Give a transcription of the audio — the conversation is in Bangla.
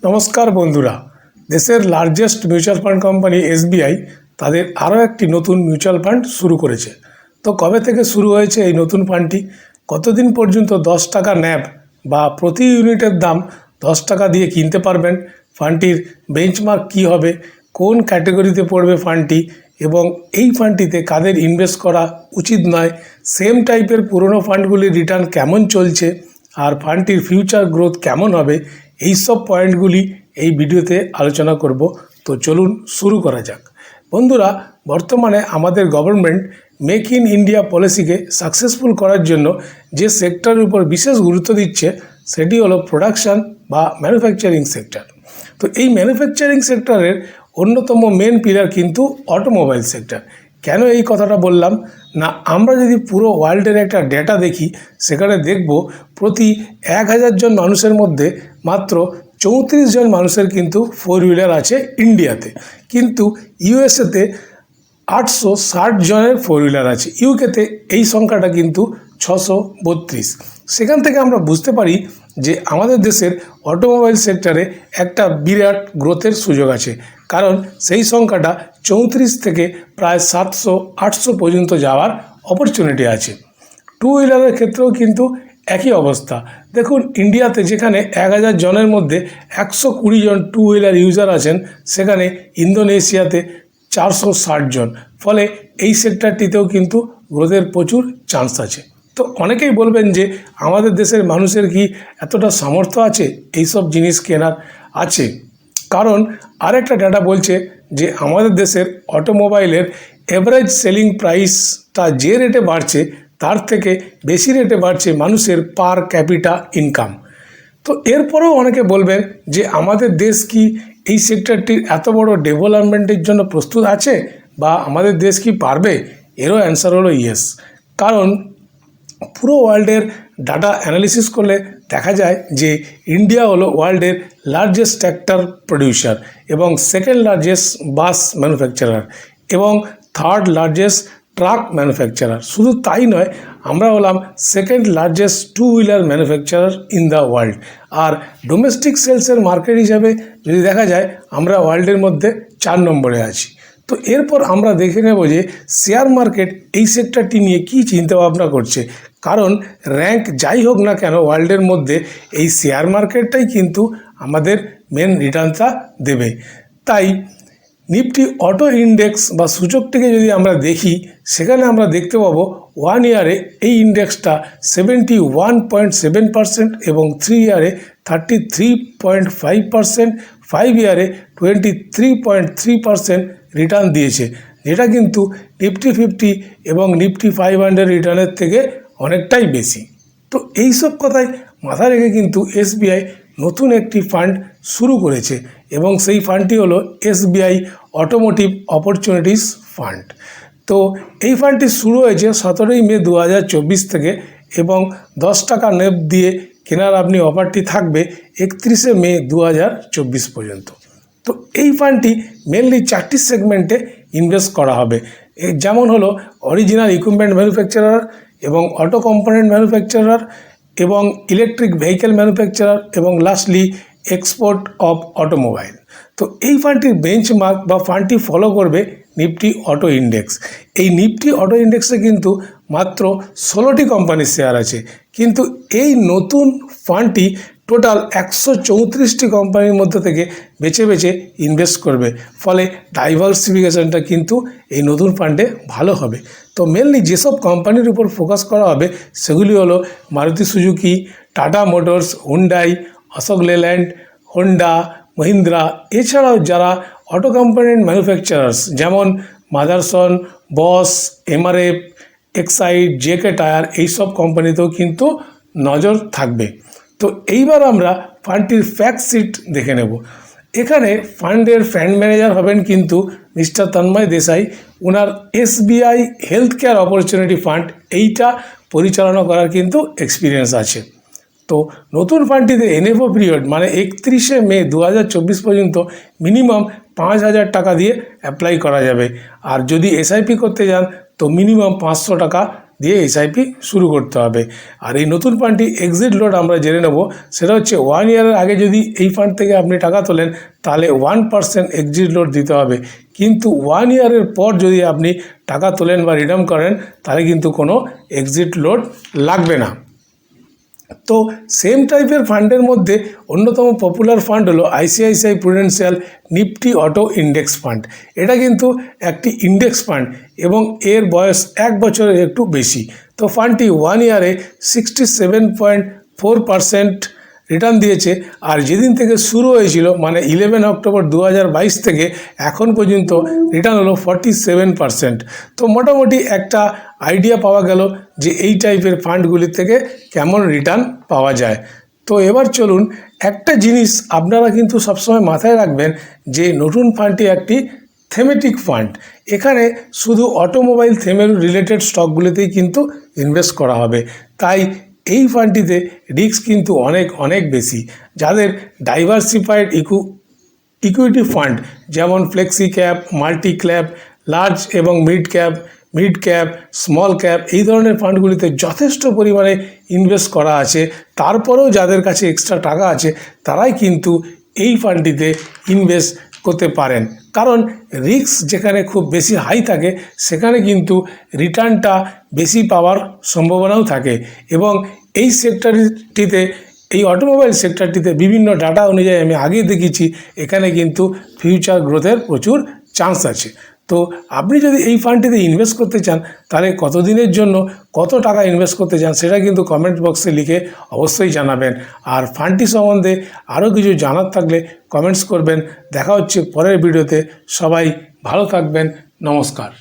নমস্কার বন্ধুরা, দেশের largest mutual fund company SBI তাদের আরও একটি নতুন মিউচুয়াল ফান্ড শুরু করেছে। তো কবে থেকে শুরু হয়েছে এই নতুন ফান্ডটি, কতদিন পর্যন্ত 10 টাকা ন্যাব বা প্রতি ইউনিটের দাম 10 টাকা দিয়ে কিনতে পারবেন, ফান্ডটির বেঞ্চমার্ক কী হবে, কোন ক্যাটাগরিতে পড়বে ফান্ডটি এবং এই ফান্ডটিতে কাদের ইনভেস্ট করা উচিত নয়, সেম টাইপের পুরনো ফান্ডগুলির রিটার্ন কেমন চলছে আর ফান্ডটির ফিউচার গ্রোথ কেমন হবে, এই সব পয়েন্টগুলি এই ভিডিওতে আলোচনা করব। তো চলুন শুরু করা যাক। বন্ধুরা, বর্তমানে আমাদের গভর্নমেন্ট মেক ইন ইন্ডিয়া পলিসিকে সাকসেসফুল করার জন্য যে সেক্টরের উপর বিশেষ গুরুত্ব দিচ্ছে সেটি হলো প্রোডাকশান বা ম্যানুফ্যাকচারিং সেক্টর। তো এই ম্যানুফ্যাকচারিং সেক্টরের অন্যতম মেন পিলার কিন্তু অটোমোবাইল সেক্টর। কেন এই কথাটা বললাম না, আমরা যদি পুরো ওয়ার্ল্ডের একটা ডেটা দেখি সেখানে দেখব প্রতি 1000 জন মানুষের মধ্যে মাত্র 34 জন মানুষের কিন্তু 4 হুইলার আছে ইন্ডিয়াতে, কিন্তু ইউএসএতে 860 জনের 4 হুইলার আছে, ইউকেতে এই সংখ্যাটা কিন্তু 632। সেখান থেকে আমরা বুঝতে পারি যে আমাদের দেশের অটোমোবাইল সেক্টরে একটা বিরাট গ্রোথের সুযোগ আছে, কারণ সেই সংখ্যাটা 34 থেকে প্রায় 700-800 পর্যন্ত যাওয়ার অপরচুনিটি আছে। টু হুইলারের ক্ষেত্রেও কিন্তু একই অবস্থা। দেখুন, ইন্ডিয়াতে যেখানে 1000 জনের মধ্যে 120 জন টু হুইলার ইউজার আছেন, সেখানে ইন্দোনেশিয়াতে 460 জন। ফলে এই সেক্টরটিতেও কিন্তু গ্রোথের প্রচুর চান্স আছে। তো অনেকেই বলবেন যে আমাদের দেশের মানুষের কি এতটা সামর্থ্য আছে এইসব জিনিস কেনার? আছে, কারণ আরেকটা ডাটা বলছে যে আমাদের দেশের অটোমোবাইলের এভারেজ সেলিং প্রাইসটা যে রেটে বাড়ছে তার থেকে বেশি রেটে বাড়ছে মানুষের পার ক্যাপিটা ইনকাম। তো এরপরেও অনেকে বলবেন যে আমাদের দেশ কি এই সেক্টরটির এত বড় ডেভেলপমেন্টের জন্য প্রস্তুত আছে বা আমাদের দেশ কি পারবে? এরও অ্যান্সার হলো ইয়েস। কারণ পুরো ওয়ার্ল্ডের ডাটা অ্যানালিসিস করলে দেখা যায় যে ইন্ডিয়া হলো ওয়ার্ল্ডের লার্জেস্ট ট্র্যাক্টর প্রডিউসার এবং সেকেন্ড লার্জেস্ট বাস ম্যানুফ্যাকচারার এবং থার্ড লার্জেস্ট ট্রাক ম্যানুফ্যাকচারার। শুধু তাই নয়, আমরা হলাম second largest two wheeler manufacturer in the world. আর ডোমেস্টিক সেলসের মার্কেট হিসাবে যদি দেখা যায় আমরা ওয়ার্ল্ডের মধ্যে 4 নম্বরে আছি। তো এরপর আমরা দেখে নেব যে শেয়ার মার্কেট এই সেক্টরটি নিয়ে কী চিন্তাভাবনা করছে, কারণ র্যাঙ্ক যাই হোক না কেন ওয়ার্ল্ডের মধ্যে এই শেয়ার মার্কেটটাই কিন্তু আমাদের মেন রিটার্নটা দেবে। তাই নিফটি অটো ইন্ডেক্স বা সূচকটিকে যদি আমরা দেখি, সেখানে আমরা দেখতে পাবো 1 ইয়ারে এই ইন্ডেক্সটা 71.7% এবং 3 ইয়ারে 33.5%, 5 ইয়ারে 23.3% রিটার্ন দিয়েছে, যেটা কিন্তু নিফটি 50 এবং নিফটি 500 রিটার্নের থেকে অনেকটাই বেশি। তো এইসব কথাই মাথায় রেখে কিন্তু এসবিআই নতুন একটি ফান্ড শুরু করেছে এবং সেই ফান্ডটি হলো এসবিআই অটোমোটিভ অপরচুনিটিস ফান্ড। তো এই ফান্ডটি শুরু হয়েছে 17ই মে 2024 থেকে এবং 10 টাকা নেপ দিয়ে কেনার আপনি অফারটি থাকবে 31শে মে 2024 পর্যন্ত। তো এই ফান্ডটি মেনলি 4টি সেগমেন্টে ইনভেস্ট করা হবে, যেমন হলো অরিজিনাল ইকুইপমেন্ট ম্যানুফ্যাকচারার এবং অটো কম্পোনেন্ট ম্যানুফ্যাকচারার এবং ইলেকট্রিক ভেহিকেল ম্যানুফ্যাকচারার এবং লাস্টলি এক্সপোর্ট অফ অটোমোবাইল। তো এই ফান্ডটির বেঞ্চমার্ক বা ফান্ডটি ফলো করবে নিফটি অটো ইন্ডেক্স। এই নিফটি অটো ইন্ডেক্সে কিন্তু মাত্র 16টি কোম্পানির শেয়ার আছে, কিন্তু এই নতুন ফান্ডটি টোটাল 134টি কোম্পানির মধ্যে থেকে বেছে বেছে ইনভেস্ট করবে। ফলে ডাইভার্সিফিকেশনটা কিন্তু এই নতুন ফান্ডে ভালো হবে। তো মেনলি যেসব কোম্পানির উপর ফোকাস করা হবে সেগুলি হলো Maruti Suzuki, Tata motors, Hyundai, Ashok Leyland, Honda, Mahindra, এছাড়াও যারা অটো কম্পোনেন্ট ম্যানুফ্যাকচারার্স যেমন Motherson, Bosch, MRF, Exide, JK tyre, এইসব কোম্পানিতেও কিন্তু নজর থাকবে। তো এইবার আমরা ফান্ডটির ফ্যাক্ট শিট দেখে নেব। এখানে ফান্ডের ফান্ড ম্যানেজার হবেন কিন্তু মিস্টার তন্ময় দেশাই। ওনার SBI health care opportunity fund এইটা পরিচালনা করার কিন্তু এক্সপিরিয়েন্স আছে। তো নতুন ফান্ডটিতে এনএফও পিরিয়ড মানে 31শে মে 2024 পর্যন্ত মিনিমাম 5000 টাকা দিয়ে অ্যাপ্লাই করা যাবে, আর যদি এসআইপি করতে যান তো মিনিমাম 500 টাকা দিয়ে এসআইপি শুরু করতে হবে। আর এই নতুন ফান্ডটি এক্সিট লোড আমরা জেনে নেব। সেটা হচ্ছে 1 ইয়ারের আগে যদি এই ফান্ড থেকে আপনি টাকা তোলেন তাহলে 1% এক্সিট লোড দিতে হবে, কিন্তু 1 ইয়ারের পর যদি আপনি টাকা তোলেন বা রিডিম করেন তাহলে কিন্তু কোনো এক্সিট লোড লাগবে না। তো সেম টাইপের ফান্ডের মধ্যে অন্যতম পপুলার ফান্ড হলো ICICI Prudential Nifty auto index fund. এটা কিন্তু একটি ইন্ডেক্স ফান্ড এবং এর বয়স 1 বছরের একটু বেশি। তো ফান্ডটি 1 ইয়ারে 67.4% রিটার্ন দিয়েছে। আর যেদিন থেকে শুরু হয়েছিল মানে 11 অক্টোবর 2022 থেকে এখন পর্যন্ত রিটার্ন হলো 47%। তো মোটামুটি একটা আইডিয়া পাওয়া গেল যে এই টাইপের ফান্ডগুলির থেকে কেমন রিটার্ন পাওয়া যায়। তো এবার চলুন, একটা জিনিস আপনারা কিন্তু সবসময় মাথায় রাখবেন যে নতুন ফান্ডটি একটি থেমেটিক ফান্ড। এখানে শুধু অটোমোবাইল থেমের রিলেটেড স্টকগুলিতেই কিন্তু ইনভেস্ট করা হবে। তাই এই ফান্ডটিতে রিস্ক কিন্তু অনেক বেশি। যাদের ডাইভার্সিফাইড ইকুইটি ফান্ড যেমন flexi cap, multi cap, large এবং মিড ক্যাপ, স্মল ক্যাপ, এই ধরনের ফান্ডগুলিতে যথেষ্ট পরিমাণে ইনভেস্ট করা আছে, তারপরেও যাদের কাছে এক্সট্রা টাকা আছে তারাই কিন্তু এই ফান্ডটিতে ইনভেস্ট করতে পারেন। কারণ রিস্ক যেখানে খুব বেশি হাই থাকে সেখানে কিন্তু রিটার্নটা বেশি পাওয়ার সম্ভাবনাও থাকে। এবং এই সেক্টরটিতে, এই অটোমোবাইল সেক্টরটিতে বিভিন্ন ডাটা অনুযায়ী আমি আগে দেখেছি এখানে কিন্তু ফিউচার গ্রোথের প্রচুর চান্স আছে। তো আপনি যদি এই ফান্ডটিতে ইনভেস্ট করতে চান তাহলে কতদিনের জন্য কত টাকা ইনভেস্ট করতে চান সেটা কিন্তু কমেন্ট বক্সে লিখে অবশ্যই জানাবেন। আর ফান্ডটি সম্বন্ধে আরও কিছু জানার থাকলে কমেন্টস করবেন। দেখা হচ্ছে পরের ভিডিওতে। সবাই ভালো থাকবেন। নমস্কার।